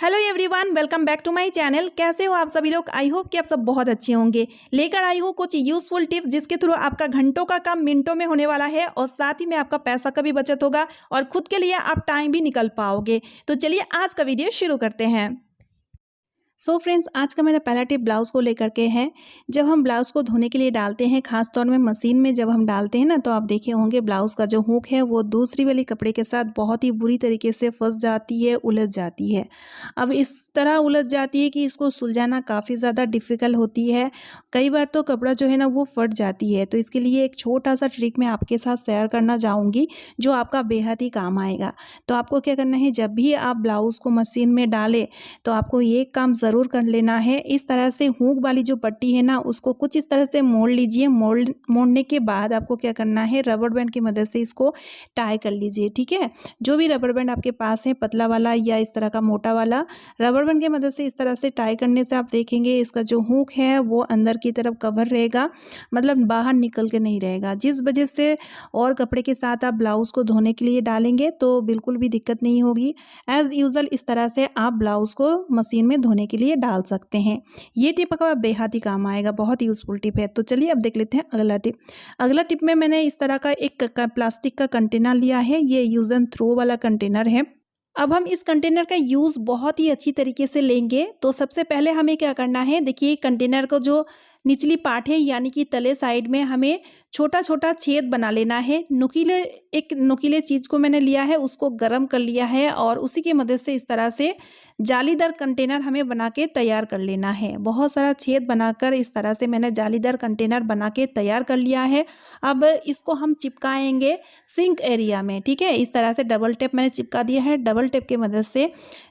Hello everyone, welcome back to my channel. कैसे हो आप सभी लोग? आई होप कि आप सब बहुत अच्छे होंगे। लेकर आई हूँ कुछ यूजफुल टिप्स जिसके थ्रू आपका घंटों का काम मिनटों में होने वाला है और साथ ही में आपका पैसा का भी बचत होगा और खुद के लिए आप टाइम भी निकल पाओगे। तो चलिए आज का वीडियो शुरू करते हैं। सो फ्रेंड्स, आज का मेरा पहला टिप ब्लाउज़ को लेकर के है। जब हम ब्लाउज़ को धोने के लिए डालते हैं, ख़ास तौर में मशीन में जब हम डालते हैं ना, तो आप देखे होंगे ब्लाउज़ का जो हुक है वो दूसरी वाली कपड़े के साथ बहुत ही बुरी तरीके से फंस जाती है, उलझ जाती है। अब इस तरह उलझ जाती है कि इसको सुलझाना काफ़ी ज़्यादा डिफ़िकल्ट होती है। कई बार तो कपड़ा जो है ना वो फट जाती है। तो इसके लिए एक छोटा-सा ट्रिक मैं आपके साथ शेयर करना चाहूँगी जो आपका बेहद ही काम आएगा। तो आपको क्या करना है, जब भी आप ब्लाउज़ को मशीन में डालें तो आपको ये काम ज़रूर कर लेना है। इस तरह से हुक वाली जो पट्टी है ना उसको कुछ इस तरह से मोड़ लीजिए। मोड़ने के बाद आपको क्या करना है, रबर बैंड की मदद से इसको टाई कर लीजिए। ठीक है, जो भी रबर बैंड आपके पास है, पतला वाला या इस तरह का मोटा वाला, रबर बैंड की मदद से इस तरह से टाई करने से आप देखेंगे इसका जो हुक है वो अंदर की तरफ कवर रहेगा, मतलब बाहर निकल के नहीं रहेगा। जिस वजह से और कपड़े के साथ आप ब्लाउज़ को धोने के लिए डालेंगे तो बिल्कुल भी दिक्कत नहीं होगी। एज़ यूजुअल इस तरह से आप ब्लाउज़ को मशीन में धोने के लिए डाल सकते हैं। ये टिप आपका बेहद ही काम आएगा, बहुत ही यूज़फुल टिप है। तो चलिए अब देख लेते हैं अगला टिप। अगला टिप में मैंने इस तरह का एक प्लास्टिक का कंटेनर लिया है। ये यूज़ एंड थ्रो वाला कंटेनर है। अब हम इस कंटेनर का यूज़ बहुत ही अच्छी तरीके से लेंगे। तो सबसे पहले हमें क्या करना है, देखिए कंटेनर को जो निचली पार्ट है यानी कि तले साइड में हमें छोटा-छोटा छेद बना लेना है। एक नुकीले चीज़ को मैंने लिया है, उसको गरम कर लिया है और उसी की मदद से इस तरह से जालीदार कंटेनर हमें बना के तैयार कर लेना है। बहुत सारा छेद बनाकर इस तरह से मैंने जालीदार कंटेनर बना के तैयार कर लिया है। अब इसको हम चिपकाएँगे सिंक एरिया में। ठीक है, इस तरह से डबल टेप मैंने चिपका दिया है। डबल टेप की मदद से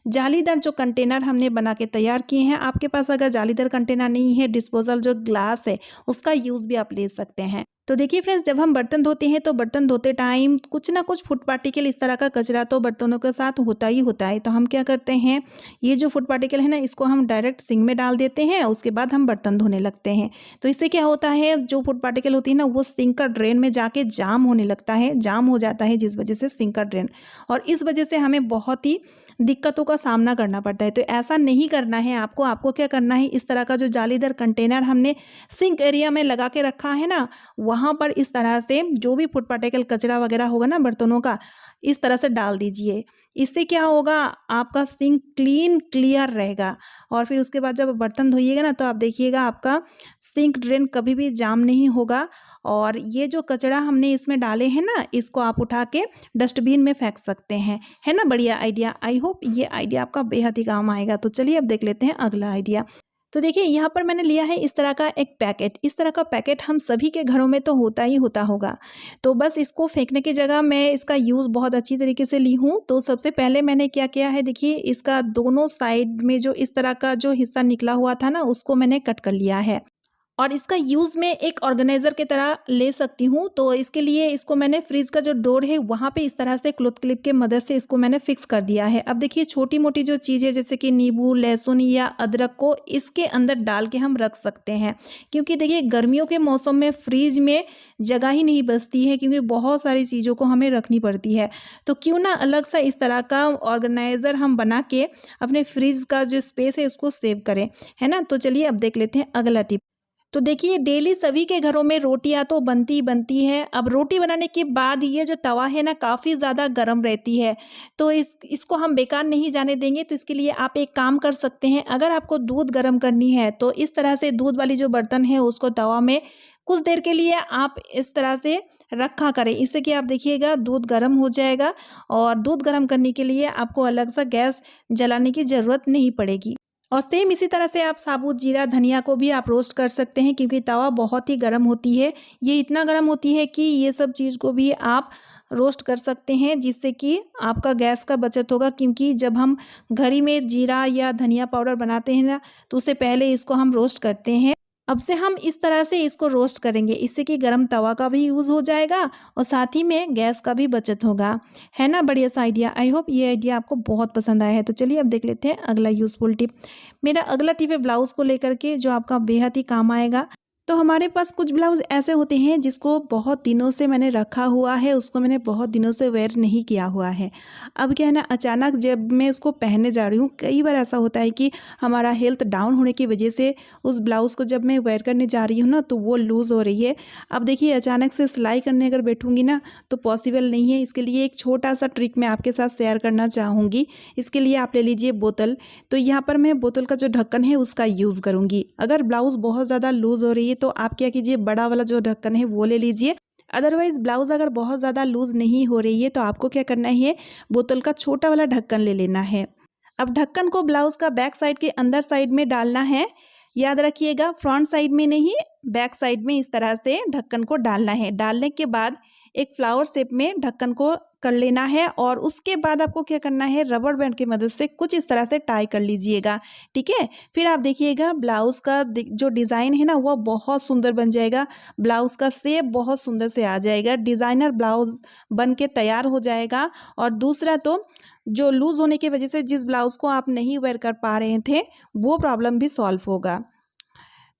जालीदार जो कंटेनर हमने बना के तैयार किए हैं, आपके पास अगर जालीदार कंटेनर नहीं है, डिस्पोजल जो ग्लास है उसका यूज़ भी आप ले सकते हैं। तो देखिए फ्रेंड्स, जब हम बर्तन धोते हैं तो बर्तन धोते टाइम कुछ ना कुछ फूड पार्टिकल इस तरह का कचरा तो बर्तनों के साथ होता ही होता है। तो हम क्या करते हैं, ये जो फूड पार्टिकल है ना इसको हम डायरेक्ट सिंक में डाल देते हैं, उसके बाद हम बर्तन धोने लगते हैं। तो इससे क्या होता है, जो फूड पार्टिकल होती है ना वो सिंक का ड्रेन में जाके जाम होने लगता है, जाम हो जाता है, जिस वजह से सिंक का ड्रेन, और इस वजह से हमें बहुत ही दिक्कतों का सामना करना पड़ता है। तो ऐसा नहीं करना है आपको। आपको क्या करना है, इस तरह का जो जालीदार कंटेनर हमने सिंक एरिया में लगा के रखा है ना, वहाँ पर इस तरह से जो भी फूड पार्टिकल कचरा वगैरह होगा ना बर्तनों का, इस तरह से डाल दीजिए। इससे क्या होगा, आपका सिंक क्लियर रहेगा और फिर उसके बाद जब बर्तन धोइएगा ना तो आप देखिएगा आपका सिंक ड्रेन कभी भी जाम नहीं होगा। और ये जो कचरा हमने इसमें डाले हैं ना, इसको आप उठा के डस्टबिन में फेंक सकते हैं। है ना बढ़िया आइडिया? आई होप ये आइडिया आपका बेहद ही काम आएगा। तो चलिए अब देख लेते हैं अगला आइडिया। तो देखिए यहाँ पर मैंने लिया है इस तरह का एक पैकेट। इस तरह का पैकेट हम सभी के घरों में तो होता ही होता होगा। तो बस इसको फेंकने की जगह मैं इसका यूज़ बहुत अच्छी तरीके से ली हूँ। तो सबसे पहले मैंने क्या किया है, देखिए इसका दोनों साइड में जो इस तरह का जो हिस्सा निकला हुआ था ना उसको मैंने कट कर लिया है और इसका यूज़ मैं एक ऑर्गेनाइज़र की तरह ले सकती हूँ। तो इसके लिए इसको मैंने फ्रिज का जो डोर है वहाँ पे इस तरह से क्लॉथ क्लिप के मदद से इसको मैंने फिक्स कर दिया है। अब देखिए छोटी मोटी जो चीज़ें जैसे कि नींबू, लहसुन या अदरक को इसके अंदर डाल के हम रख सकते हैं, क्योंकि देखिए गर्मियों के मौसम में फ्रिज में जगह ही नहीं बचती है, क्योंकि बहुत सारी चीज़ों को हमें रखनी पड़ती है। तो क्यों ना अलग सा इस तरह का ऑर्गेनाइज़र हम बना के अपने फ्रिज का जो स्पेस है उसको सेव करें, है ना। तो चलिए अब देख लेते हैं अगला टिप। तो देखिए डेली सभी के घरों में रोटियां तो बनती ही बनती है। अब रोटी बनाने के बाद ये जो तवा है ना काफ़ी ज़्यादा गर्म रहती है, तो इसको हम बेकार नहीं जाने देंगे। तो इसके लिए आप एक काम कर सकते हैं, अगर आपको दूध गर्म करनी है तो इस तरह से दूध वाली जो बर्तन है उसको तवा में कुछ देर के लिए आप इस तरह से रखा करें। इससे कि आप देखिएगा दूध गर्म हो जाएगा और दूध गर्म करने के लिए आपको अलग सा गैस जलाने की ज़रूरत नहीं पड़ेगी। और सेम इसी तरह से आप साबुत जीरा, धनिया को भी आप रोस्ट कर सकते हैं, क्योंकि तवा बहुत ही गर्म होती है। ये इतना गर्म होती है कि ये सब चीज़ को भी आप रोस्ट कर सकते हैं, जिससे कि आपका गैस का बचत होगा। क्योंकि जब हम घड़ी में जीरा या धनिया पाउडर बनाते हैं ना तो उससे पहले इसको हम रोस्ट करते हैं। अब से हम इस तरह से इसको रोस्ट करेंगे, इससे कि गरम तवा का भी यूज़ हो जाएगा और साथ ही में गैस का भी बचत होगा। है ना बढ़िया सा आइडिया? आई होप ये आइडिया आपको बहुत पसंद आया है। तो चलिए अब देख लेते हैं अगला यूज़फुल टिप। मेरा अगला टिप है ब्लाउज़ को लेकर के, जो आपका बेहद ही काम आएगा। तो हमारे पास कुछ ब्लाउज़ ऐसे होते हैं जिसको बहुत दिनों से मैंने रखा हुआ है, उसको मैंने बहुत दिनों से वेयर नहीं किया हुआ है। अब क्या है ना, अचानक जब मैं उसको पहनने जा रही हूँ, कई बार ऐसा होता है कि हमारा हेल्थ डाउन होने की वजह से उस ब्लाउज़ को जब मैं वेयर करने जा रही हूँ ना, तो वो लूज़ हो रही है। अब देखिए, अचानक से सिलाई करने अगर बैठूँगी ना, तो पॉसिबल नहीं है। इसके लिए एक छोटा-सा ट्रिक मैं आपके साथ शेयर करना चाहूँगी। इसके लिए आप ले लीजिए बोतल। तो यहाँ पर मैं बोतल का जो ढक्कन है उसका यूज़ करूँगी। अगर ब्लाउज़ बहुत ज़्यादा लूज़ हो रही है तो आप क्या कीजिए, बड़ा वाला जो ढक्कन है वो ले लीजिए। अदरवाइज़ ब्लाउज़ अगर बहुत ज़्यादा लूज़ नहीं हो रही है तो आपको क्या करना है, बोतल का छोटा वाला ढक्कन ले लेना है। अब ढक्कन को ब्लाउज़ का बैक साइड के अंदर साइड में डालना है। याद रखिएगा, फ्रंट साइड में नहीं, बैक साइड में इस तरह से ढक्कन को डालना है। डालने के बाद एक फ्लावर शेप में ढक्कन को कर लेना है और उसके बाद आपको क्या करना है, रबर बैंड की मदद से कुछ इस तरह से टाई कर लीजिएगा। ठीक है, फिर आप देखिएगा ब्लाउज़ का जो डिज़ाइन है ना, वो बहुत सुंदर बन जाएगा। ब्लाउज़ का शेप बहुत सुंदर से आ जाएगा, डिज़ाइनर ब्लाउज़ बन के तैयार हो जाएगा। और दूसरा तो जो लूज़ होने की वजह से जिस ब्लाउज़ को आप नहीं वेयर कर पा रहे थे, वो प्रॉब्लम भी सॉल्व होगा।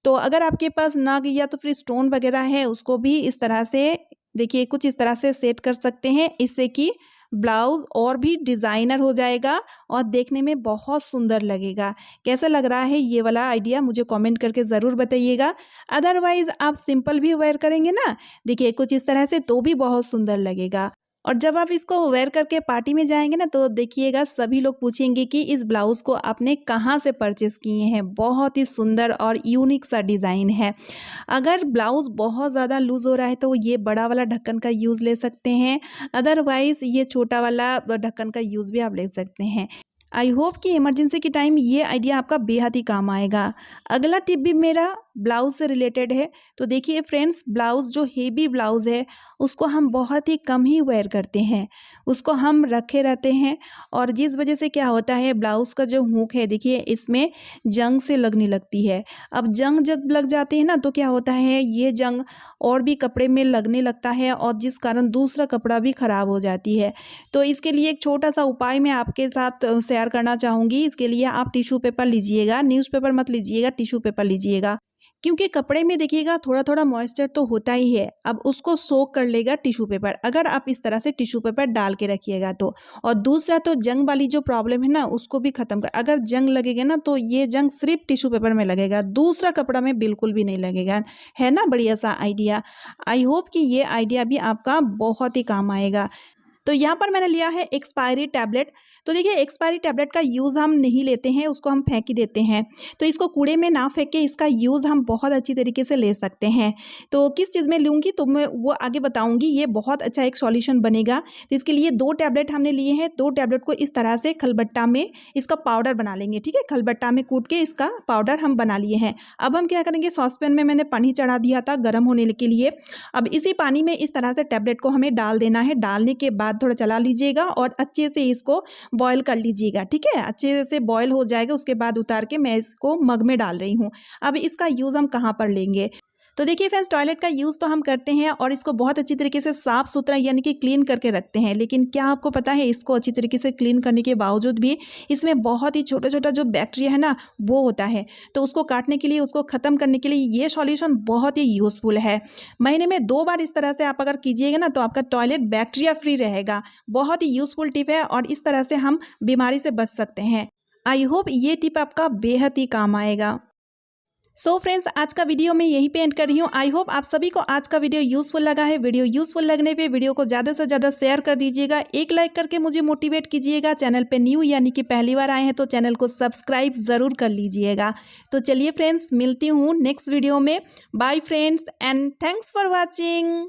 तो अगर आपके पास नग या तो फिर स्टोन वगैरह है, उसको भी इस तरह से देखिए, कुछ इस तरह से सेट कर सकते हैं, इससे कि ब्लाउज़ और भी डिज़ाइनर हो जाएगा और देखने में बहुत सुंदर लगेगा। कैसा लग रहा है ये वाला आइडिया, मुझे कमेंट करके ज़रूर बताइएगा। अदरवाइज़ आप सिंपल भी वेयर करेंगे ना, देखिए कुछ इस तरह से, तो भी बहुत सुंदर लगेगा। और जब आप इसको वेयर करके पार्टी में जाएँगे ना, तो देखिएगा सभी लोग पूछेंगे कि इस ब्लाउज़ को आपने कहाँ से परचेज़ किए हैं। बहुत ही सुंदर और यूनिक सा डिज़ाइन है। अगर ब्लाउज़ बहुत ज़्यादा लूज़ हो रहा है तो ये बड़ा वाला ढक्कन का यूज़ ले सकते हैं, अदरवाइज़ ये छोटा वाला ढक्कन का यूज़ भी आप ले सकते हैं। आई होप कि इमरजेंसी के टाइम ये आइडिया आपका बेहद ही काम आएगा। अगला टिप भी मेरा ब्लाउज़ से रिलेटेड है। तो देखिए फ्रेंड्स, ब्लाउज़ जो हेवी ब्लाउज़ है, उसको हम बहुत ही कम ही वेयर करते हैं, उसको हम रखे रहते हैं। और जिस वजह से क्या होता है, ब्लाउज़ का जो हुक है देखिए, इसमें जंग से लगने लगती है। अब जंग जब लग जाती है ना, तो क्या होता है, ये जंग और भी कपड़े में लगने लगता है और जिस कारण दूसरा कपड़ा भी ख़राब हो जाती है। तो इसके लिए एक छोटा-सा उपाय मैं आपके साथ शेयर करना चाहूँगी। इसके लिए आप टिश्यू पेपर लीजिएगा, न्यूज़पेपर मत लीजिएगा, टिश्यू पेपर लीजिएगा। क्योंकि कपड़े में देखिएगा थोड़ा-थोड़ा मॉइस्चर तो होता ही है, अब उसको सोक कर लेगा टिश्यू पेपर, अगर आप इस तरह से टिश्यू पेपर डाल के रखिएगा तो। और दूसरा तो जंग वाली जो प्रॉब्लम है ना, उसको भी ख़त्म कर, अगर जंग लगेगा ना, तो ये जंग सिर्फ़ टिश्यू पेपर में लगेगा, दूसरा कपड़ा में बिल्कुल भी नहीं लगेगा। है ना बढ़िया सा आइडिया? आई होप कि ये आइडिया भी आपका बहुत ही काम आएगा। तो यहाँ पर मैंने लिया है एक्सपायरी टैबलेट। तो देखिए, एक्सपायरी टैबलेट का यूज़ हम नहीं लेते हैं, उसको हम फेंक ही देते हैं। तो इसको कूड़े में ना फेंक के इसका यूज़ हम बहुत अच्छी तरीके से ले सकते हैं। तो किस चीज़ में लूँगी तो मैं वो आगे बताऊँगी। ये बहुत अच्छा एक सॉल्यूशन बनेगा। तो इसके लिए 2 टैबलेट हमने लिए हैं। 2 टैबलेट को इस तरह से खलबट्टा में इसका पाउडर बना लेंगे। ठीक है, खलबट्टा में कूट के इसका पाउडर हम बना लिए हैं। अब हम क्या करेंगे, सॉसपैन में मैंने पानी चढ़ा दिया था गर्म होने के लिए। अब इसी पानी में इस तरह से टैबलेट को हमें डाल देना है। डालने के बाद थोड़ा चला लीजिएगा और अच्छे से इसको बॉयल कर लीजिएगा। ठीक है, अच्छे से बॉयल हो जाएगा, उसके बाद उतार के मैं इसको मग में डाल रही हूँ। अब इसका यूज़ हम कहाँ पर लेंगे, तो देखिए फ्रेंड्स, टॉयलेट का यूज़ तो हम करते हैं और इसको बहुत अच्छी तरीके से साफ़ सुथरा यानी कि क्लीन करके रखते हैं। लेकिन क्या आपको पता है, इसको अच्छी तरीके से क्लीन करने के बावजूद भी इसमें बहुत ही छोटा-छोटा जो बैक्टीरिया है ना, वो होता है। तो उसको काटने के लिए, उसको ख़त्म करने के लिए ये सॉल्यूशन बहुत ही यूज़फुल है। महीने में 2 बार इस तरह से आप अगर कीजिएगा ना, तो आपका टॉयलेट बैक्टीरिया फ्री रहेगा। बहुत ही यूज़फुल टिप है और इस तरह से हम बीमारी से बच सकते हैं। आई होप ये टिप आपका बेहद ही काम आएगा। सो फ्रेंड्स, आज का वीडियो मैं यहीं पे एंड कर रही हूँ। आई होप आप सभी को आज का वीडियो यूज़फुल लगा है। वीडियो यूज़फुल लगने पे वीडियो को ज़्यादा से ज़्यादा शेयर कर दीजिएगा। एक लाइक करके मुझे मोटिवेट कीजिएगा। चैनल पे न्यू यानी कि पहली बार आए हैं तो चैनल को सब्सक्राइब ज़रूर कर लीजिएगा। तो चलिए फ्रेंड्स, मिलती हूँ नेक्स्ट वीडियो में। Bye friends and thanks for watching.